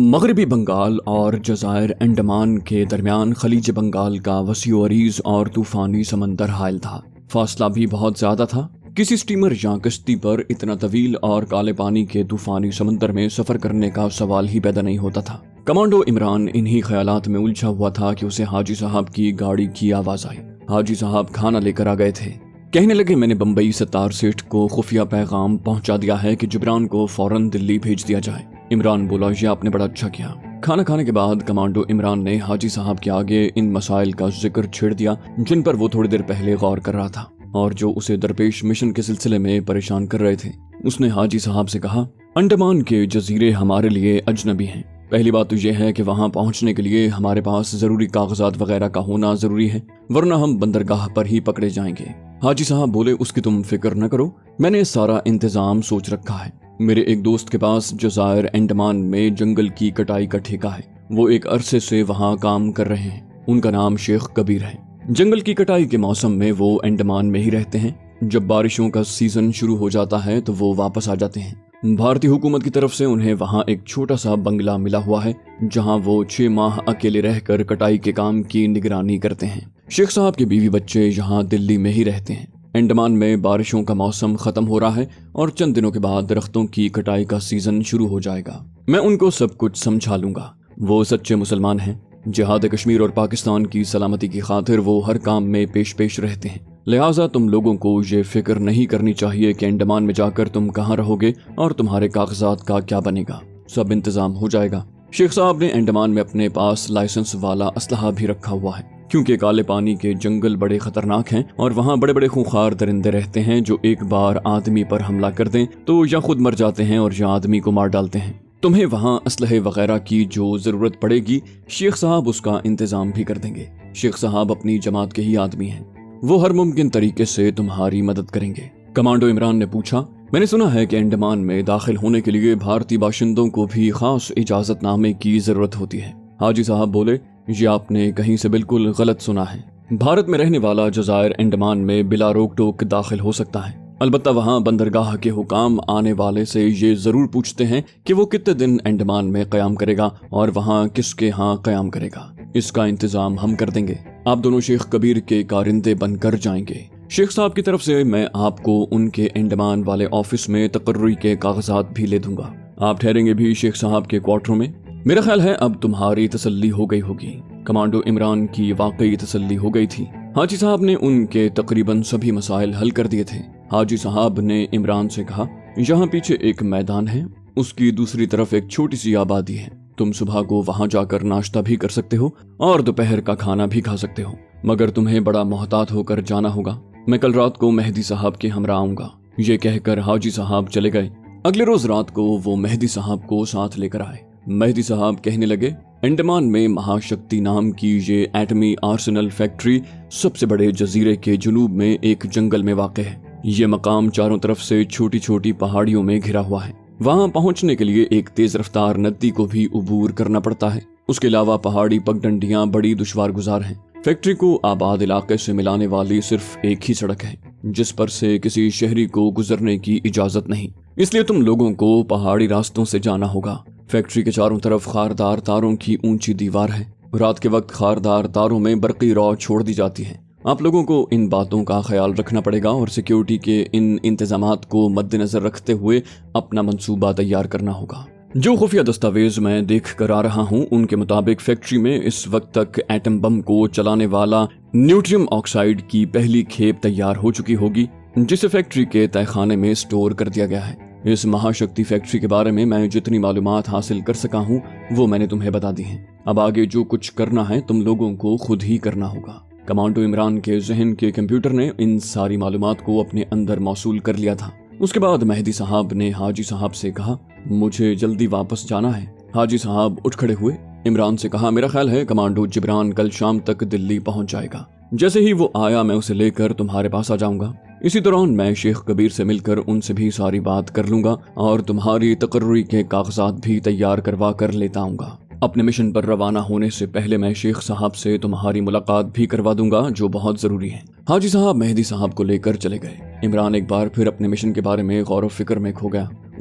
مغربی بنگال اور جزائر انڈمان کے درمیان خلیج بنگال کا وسیع و عریض اور طوفانی سمندر حائل تھا۔ فاصلہ بھی بہت زیادہ تھا۔ کسی سٹیمر یا کشتی پر اتنا طویل اور کالے پانی کے طوفانی سمندر میں سفر کرنے کا سوال ہی پیدا نہیں ہوتا تھا۔ کمانڈو عمران انہی خیالات میں الجھا ہوا تھا کہ اسے حاجی صاحب کی گاڑی کی آواز آئی۔ حاجی صاحب کھانا لے کر آ گئے تھے۔ کہنے لگے، میں نے بمبئی ستار سیٹھ کو خفیہ پیغام پہنچا دیا ہے کہ جبران کو فوراً دلی بھیج دیا جائے۔ عمران بولا، یہ آپ نے بڑا اچھا کیا۔ کھانا کھانے کے بعد کمانڈو عمران نے حاجی صاحب کے آگے ان مسائل کا ذکر چھیڑ دیا جن پر وہ تھوڑی دیر پہلے غور کر رہا تھا اور جو اسے درپیش مشن کے سلسلے میں پریشان کر رہے تھے۔ اس نے حاجی صاحب سے کہا، انڈمان کے جزیرے ہمارے لیے اجنبی ہیں۔ پہلی بات تو یہ ہے کہ وہاں پہنچنے کے لیے ہمارے پاس ضروری کاغذات وغیرہ کا ہونا ضروری ہے، ورنہ ہم بندرگاہ پر ہی پکڑے جائیں گے۔ حاجی صاحب بولے، اس کی تم فکر نہ کرو، میں نے سارا انتظام سوچ رکھا ہے۔ میرے ایک دوست کے پاس جزائر انڈمان میں جنگل کی کٹائی کا ٹھیکہ ہے، وہ ایک عرصے سے وہاں کام کر رہے ہیں۔ ان کا نام شیخ کبیر ہے۔ جنگل کی کٹائی کے موسم میں وہ انڈمان میں ہی رہتے ہیں۔ جب بارشوں کا سیزن شروع ہو جاتا ہے تو وہ واپس آ جاتے ہیں۔ بھارتی حکومت کی طرف سے انہیں وہاں ایک چھوٹا سا بنگلہ ملا ہوا ہے جہاں وہ 6 ماہ اکیلے رہ کر کٹائی کے کام کی نگرانی کرتے ہیں۔ شیخ صاحب کے بیوی بچے یہاں دلی میں ہی رہتے ہیں۔ انڈمان میں بارشوں کا موسم ختم ہو رہا ہے اور چند دنوں کے بعد درختوں کی کٹائی کا سیزن شروع ہو جائے گا۔ میں ان کو سب کچھ سمجھا لوں گا۔ وہ سچے مسلمان ہیں۔ جہاد کشمیر اور پاکستان کی سلامتی کی خاطر وہ ہر کام میں پیش رہتے ہیں۔ لہٰذا تم لوگوں کو یہ فکر نہیں کرنی چاہیے کہ انڈمان میں جا کر تم کہاں رہو گے اور تمہارے کاغذات کا کیا بنے گا۔ سب انتظام ہو جائے گا۔ شیخ صاحب نے انڈمان میں اپنے پاس لائسنس والا اسلحہ بھی رکھا ہوا ہے، کیونکہ کالے پانی کے جنگل بڑے خطرناک ہیں اور وہاں بڑے بڑے خونخوار درندے رہتے ہیں جو ایک بار آدمی پر حملہ کر دیں تو یا خود مر جاتے ہیں اور یا آدمی کو مار ڈالتے ہیں۔ تمہیں وہاں اسلحے وغیرہ کی جو ضرورت پڑے گی، شیخ صاحب اس کا انتظام بھی کر دیں گے۔ شیخ صاحب اپنی جماعت کے ہی آدمی ہیں، وہ ہر ممکن طریقے سے تمہاری مدد کریں گے۔ کمانڈو عمران نے پوچھا، میں نے سنا ہے کہ انڈمان میں داخل ہونے کے لیے بھارتی باشندوں کو بھی خاص اجازت نامے کی ضرورت ہوتی ہے۔ حاجی صاحب بولے، یہ آپ نے کہیں سے بالکل غلط سنا ہے۔ بھارت میں رہنے والا جزائر انڈمان میں بلا روک ٹوک داخل ہو سکتا ہے۔ البتہ وہاں بندرگاہ کے حکام آنے والے سے یہ ضرور پوچھتے ہیں کہ وہ کتنے دن انڈمان میں قیام کرے گا اور وہاں کس کے ہاں قیام کرے گا۔ اس کا انتظام ہم کر دیں گے۔ آپ دونوں شیخ کبیر کے کارندے بن کر جائیں گے۔ شیخ صاحب کی طرف سے میں آپ کو ان کے انڈمان والے آفس میں تقرری کے کاغذات بھی لے دوں گا۔ آپ ٹھہریں گے بھی شیخ صاحب کے کوارٹروں میں۔ میرا خیال ہے اب تمہاری تسلی ہو گئی ہوگی۔ کمانڈو عمران کی واقعی تسلی ہو گئی تھی۔ حاجی صاحب نے ان کے تقریباً سبھی مسائل حل کر دیے تھے۔ حاجی صاحب نے عمران سے کہا، یہاں پیچھے ایک میدان ہے، اس کی دوسری طرف ایک چھوٹی سی آبادی ہے۔ تم صبح کو وہاں جا کر ناشتہ بھی کر سکتے ہو اور دوپہر کا کھانا بھی کھا سکتے ہو، مگر تمہیں بڑا محتاط ہو کر جانا ہوگا۔ میں کل رات کو مہدی صاحب کے ہمراہ آؤں گا۔ یہ کہہ کر حاجی صاحب چلے گئے۔ اگلے روز رات کو وہ مہدی صاحب کو ساتھ لے کر آئے۔ مہدی صاحب کہنے لگے، انڈمان میں مہاشکتی نام کی یہ ایٹمی آرسنل فیکٹری سب سے بڑے جزیرے کے جنوب میں ایک جنگل میں واقع ہے۔ یہ مقام چاروں طرف سے چھوٹی چھوٹی پہاڑیوں میں گھرا ہوا ہے۔ وہاں پہنچنے کے لیے ایک تیز رفتار ندی کو بھی عبور کرنا پڑتا ہے۔ اس کے علاوہ پہاڑی پگڈنڈیاں بڑی دشوار گزار ہیں۔ فیکٹری کو آباد علاقے سے ملانے والی صرف ایک ہی سڑک ہے جس پر سے کسی شہری کو گزرنے کی اجازت نہیں، اس لیے تم لوگوں کو پہاڑی راستوں سے جانا ہوگا۔ فیکٹری کے چاروں طرف خاردار تاروں کی اونچی دیوار ہے۔ رات کے وقت خاردار تاروں میں برقی رو چھوڑ دی جاتی ہے۔ آپ لوگوں کو ان باتوں کا خیال رکھنا پڑے گا اور سیکیورٹی کے ان انتظامات کو مد نظر رکھتے ہوئے اپنا منصوبہ تیار کرنا ہوگا۔ جو خفیہ دستاویز میں دیکھ کر آ رہا ہوں ان کے مطابق فیکٹری میں اس وقت تک ایٹم بم کو چلانے والا نیوٹریم آکسائڈ کی پہلی کھیپ تیار ہو چکی ہوگی، جسے فیکٹری کے تہہ خانے میں سٹور کر دیا گیا ہے۔ اس مہاشکتی فیکٹری کے بارے میں جتنی معلومات حاصل کر سکا ہوں وہ میں نے تمہیں بتا دی ہیں۔ اب آگے جو کچھ کرنا ہے تم لوگوں کو خود ہی کرنا ہوگا۔ کمانڈو عمران کے ذہن کے کمپیوٹر نے ان ساری معلومات کو اپنے اندر موصول کر لیا تھا۔ اس کے بعد مہدی صاحب نے حاجی صاحب سے کہا، مجھے جلدی واپس جانا ہے۔ حاجی صاحب اٹھ کھڑے ہوئے۔ عمران سے کہا، میرا خیال ہے کمانڈو جبران کل شام تک دلی پہنچ جائے گا۔ جیسے ہی وہ آیا میں اسے لے کر تمہارے پاس آ جاؤں گا۔ اسی دوران میں شیخ کبیر سے مل کر ان سے بھی ساری بات کر لوں گا اور تمہاری تقرری کے کاغذات بھی تیار کروا کر لیتا آؤں گا۔ اپنے مشن پر روانہ ہونے سے پہلے میں شیخ صاحب سے تمہاری ملاقات بھی کروا دوں گا جو بہت ضروری ہے۔ حاجی صاحب مہدی صاحب کو لے کر چلے گئے۔ عمران ایک بار پھر اپنے مشن کے بارے میں غور و فکر میں کھو گیا۔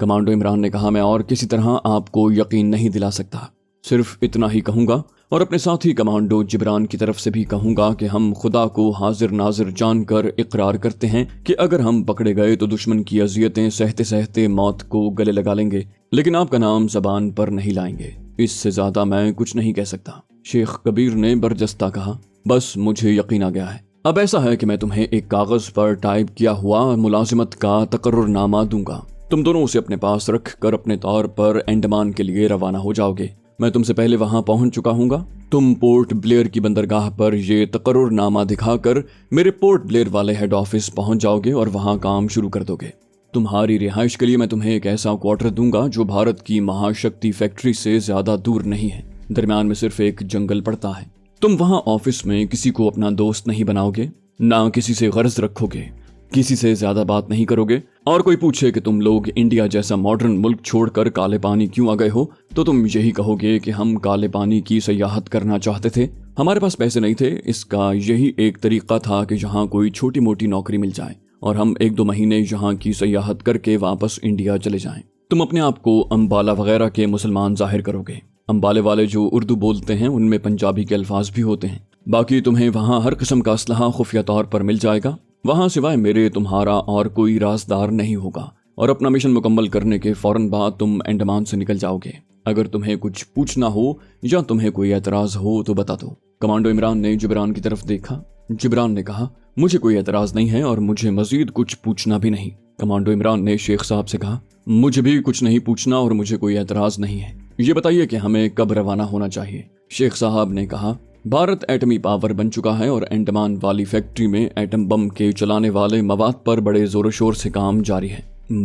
کمانڈو عمران نے کہا، میں اور کسی طرح آپ کو یقین نہیں دلا سکتا، صرف اتنا ہی کہوں گا اور اپنے ساتھی کمانڈو جبران کی طرف سے بھی کہوں گا کہ ہم خدا کو حاضر ناظر جان کر اقرار کرتے ہیں کہ اگر ہم پکڑے گئے تو دشمن کی اذیتیں سہتے سہتے موت کو گلے لگا لیں گے، لیکن آپ کا نام زبان پر نہیں لائیں گے۔ اس سے زیادہ میں کچھ نہیں کہہ سکتا۔ شیخ کبیر نے برجستہ کہا، بس مجھے یقین آ گیا ہے۔ اب ایسا ہے کہ میں تمہیں ایک کاغذ پر ٹائپ کیا ہوا ملازمت کا تقرر نامہ دوں گا، تم دونوں اسے اپنے پاس رکھ کر اپنے طور پر انڈمان کے لیے روانہ ہو جاؤ گے۔ میں تم سے پہلے وہاں پہنچ چکا ہوں گا۔ تم پورٹ بلیئر کی بندرگاہ پر یہ تقرر نامہ دکھا کر میرے پورٹ بلیئر والے ہیڈ آفس پہنچ جاؤ گے اور وہاں کام شروع کر دو گے۔ تمہاری رہائش کے لیے میں تمہیں ایک ایسا کوارٹر دوں گا جو بھارت کی مہاشکتی فیکٹری سے زیادہ دور نہیں ہے، درمیان میں صرف ایک جنگل پڑتا ہے۔ تم وہاں آفس میں کسی کو اپنا دوست نہیں بناؤ گے، نہ کسی سے غرض رکھو گے، کسی سے زیادہ بات نہیں کرو گے، اور کوئی پوچھے کہ تم لوگ انڈیا جیسا ماڈرن ملک چھوڑ کر کالے پانی کیوں آ گئے ہو تو تم یہی کہو گے کہ ہم کالے پانی کی سیاحت کرنا چاہتے تھے، ہمارے پاس پیسے نہیں تھے، اس کا یہی ایک طریقہ تھا کہ یہاں کوئی چھوٹی موٹی نوکری مل جائے اور ہم 1-2 مہینے یہاں کی سیاحت کر کے واپس انڈیا چلے جائیں۔ تم اپنے آپ کو امبالہ وغیرہ کے مسلمان ظاہر کرو گے۔ امبالے والے جو اردو بولتے ہیں ان میں پنجابی کے الفاظ بھی ہوتے ہیں۔ باقی تمہیں وہاں ہر قسم کا اسلحہ خفیہ طور پر مل جائے گا، وہاں سوائے میرے تمہارا اور کوئی رازدار نہیں ہوگا، اور اپنا مشن مکمل کرنے کے فوراً بعد تم انڈمان سے نکل جاؤ گے۔ اگر تمہیں کچھ پوچھنا ہو یا تمہیں کوئی اعتراض ہو تو بتا دو۔ کمانڈو عمران نے جبران کی طرف دیکھا۔ جبران نے کہا، مجھے کوئی اعتراض نہیں ہے اور مجھے مزید کچھ پوچھنا بھی نہیں۔ کمانڈو عمران نے شیخ صاحب سے کہا، مجھے بھی کچھ نہیں پوچھنا اور مجھے کوئی اعتراض نہیں ہے، یہ بتائیے کہ ہمیں کب روانہ ہونا چاہیے۔ شیخ صاحب نے کہا، بھارت ایٹمی پاور بن چکا ہے اور انڈمان والی فیکٹری میں ایٹم بم کے چلانے والے مواد پر بڑے زور و شور سے کام جاری ہے۔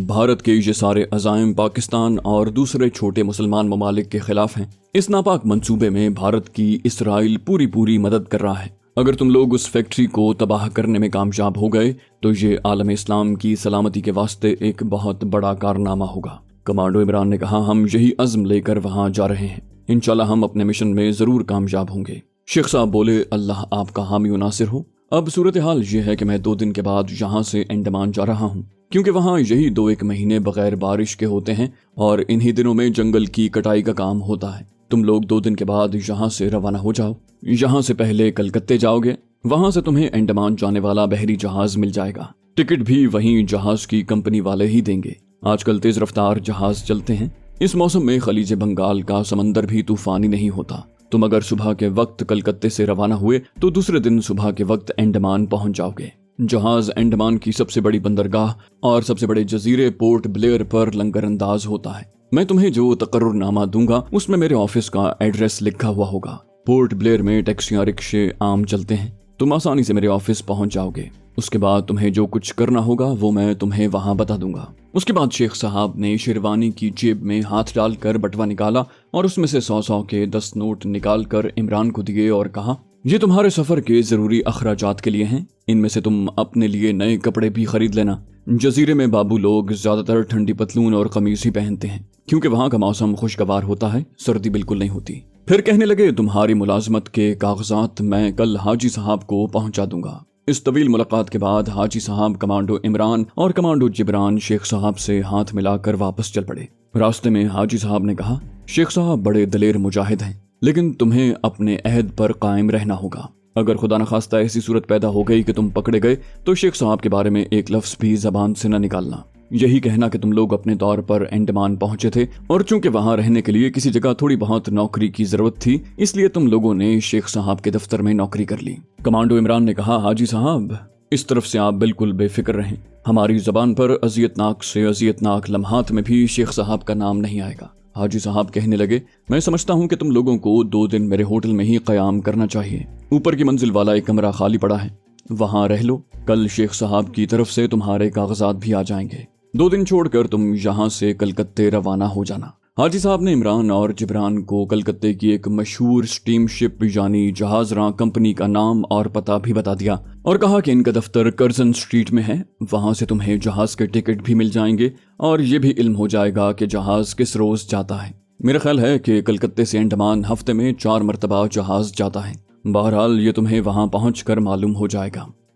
بھارت کے یہ سارے عزائم پاکستان اور دوسرے چھوٹے مسلمان ممالک کے خلاف ہیں۔ اس ناپاک منصوبے میں بھارت کی اسرائیل پوری مدد کر رہا ہے۔ اگر تم لوگ اس فیکٹری کو تباہ کرنے میں کامیاب ہو گئے تو یہ عالم اسلام کی سلامتی کے واسطے ایک بہت بڑا کارنامہ ہوگا۔ کمانڈو عمران نے کہا، ہم یہی عزم لے کر وہاں جا رہے ہیں، انشاءاللہ ہم اپنے مشن میں ضرور کامیاب ہوں گے۔ شیخ صاحب بولے، اللہ آپ کا حامی و ناصر ہو۔ اب صورتحال یہ ہے کہ میں 2 دن کے بعد یہاں سے انڈمان جا رہا ہوں، کیونکہ وہاں یہی 2-1 مہینے بغیر بارش کے ہوتے ہیں اور انہی دنوں میں جنگل کی کٹائی کا کام ہوتا ہے۔ تم لوگ 2 دن کے بعد یہاں سے روانہ ہو جاؤ۔ یہاں سے پہلے کلکتے جاؤ گے، وہاں سے تمہیں انڈمان جانے والا بحری جہاز مل جائے گا، ٹکٹ بھی وہیں جہاز کی کمپنی والے ہی دیں گے۔ آج کل تیز رفتار جہاز چلتے ہیں، اس موسم میں خلیج بنگال کا سمندر بھی طوفانی نہیں ہوتا۔ تم اگر صبح کے وقت کلکتے سے روانہ ہوئے تو دوسرے دن صبح کے وقت انڈمان پہنچ جاؤ گے۔ جہاز انڈمان کی سب سے بڑی بندرگاہ اور سب سے بڑے جزیرے پورٹ بلیئر پر لنگر انداز ہوتا ہے۔ میں تمہیں جو تقرر نامہ دوں گا اس میں میرے آفس کا ایڈریس لکھا ہوا ہوگا۔ پورٹ بلیئر میں ٹیکسیاں رکشے عام چلتے ہیں، تم آسانی سے میرے آفس پہنچ جاؤ گے۔ اس کے بعد تمہیں جو کچھ کرنا ہوگا وہ میں تمہیں وہاں بتا دوں گا۔ اس کے بعد شیخ صاحب نے شیروانی کی جیب میں ہاتھ ڈال کر بٹوا نکالا اور اس میں سے 100 کے 10 نوٹ نکال کر عمران کو دیے اور کہا، یہ تمہارے سفر کے ضروری اخراجات کے لیے ہیں، ان میں سے تم اپنے لیے نئے کپڑے بھی خرید لینا۔ جزیرے میں بابو لوگ زیادہ تر ٹھنڈی پتلون اور قمیص ہی پہنتے ہیں کیونکہ وہاں کا موسم خوشگوار ہوتا ہے، سردی بالکل نہیں ہوتی۔ پھر کہنے لگے، تمہاری ملازمت کے کاغذات میں کل حاجی صاحب کو پہنچا دوں گا۔ اس طویل ملاقات کے بعد حاجی صاحب کمانڈو عمران اور کمانڈو جبران شیخ صاحب سے ہاتھ ملا کر واپس چل پڑے۔ راستے میں حاجی صاحب نے کہا، شیخ صاحب بڑے دلیر مجاہد ہیں، لیکن تمہیں اپنے عہد پر قائم رہنا ہوگا۔ اگر خدا نخواستہ ایسی صورت پیدا ہو گئی کہ تم پکڑے گئے تو شیخ صاحب کے بارے میں ایک لفظ بھی زبان سے نہ نکالنا، یہی کہنا کہ تم لوگ اپنے طور پر انڈمان پہنچے تھے اور چونکہ وہاں رہنے کے لیے کسی جگہ تھوڑی بہت نوکری کی ضرورت تھی اس لیے تم لوگوں نے شیخ صاحب کے دفتر میں نوکری کر لی۔ کمانڈو عمران نے کہا، حاجی صاحب اس طرف سے آپ بالکل بے فکر رہیں، ہماری زبان پر اذیت ناک سے اذیت ناک لمحات میں بھی شیخ صاحب کا نام نہیں آئے گا۔ حاجی صاحب کہنے لگے، میں سمجھتا ہوں کہ تم لوگوں کو 2 دن میرے ہوٹل میں ہی قیام کرنا چاہیے، اوپر کی منزل والا ایک کمرہ خالی پڑا ہے، وہاں رہ لو، کل شیخ صاحب کی طرف سے تمہارے کاغذات بھی آ جائیں گے۔ 2 دن چھوڑ کر تم یہاں سے کلکتے روانہ ہو جانا۔ حاجی صاحب نے عمران اور جبران کو کلکتے کی ایک مشہور سٹیم شپ یعنی جہاز راں کمپنی کا نام اور پتہ بھی بتا دیا اور کہا کہ ان کا دفتر کرزن اسٹریٹ میں ہے، وہاں سے تمہیں جہاز کے ٹکٹ بھی مل جائیں گے اور یہ بھی علم ہو جائے گا کہ جہاز کس روز جاتا ہے۔ میرا خیال ہے کہ کلکتے سے انڈمان ہفتے میں 4 مرتبہ جہاز جاتا ہے، بہرحال یہ تمہیں وہاں پہنچ کر معلوم ہو جائے گا۔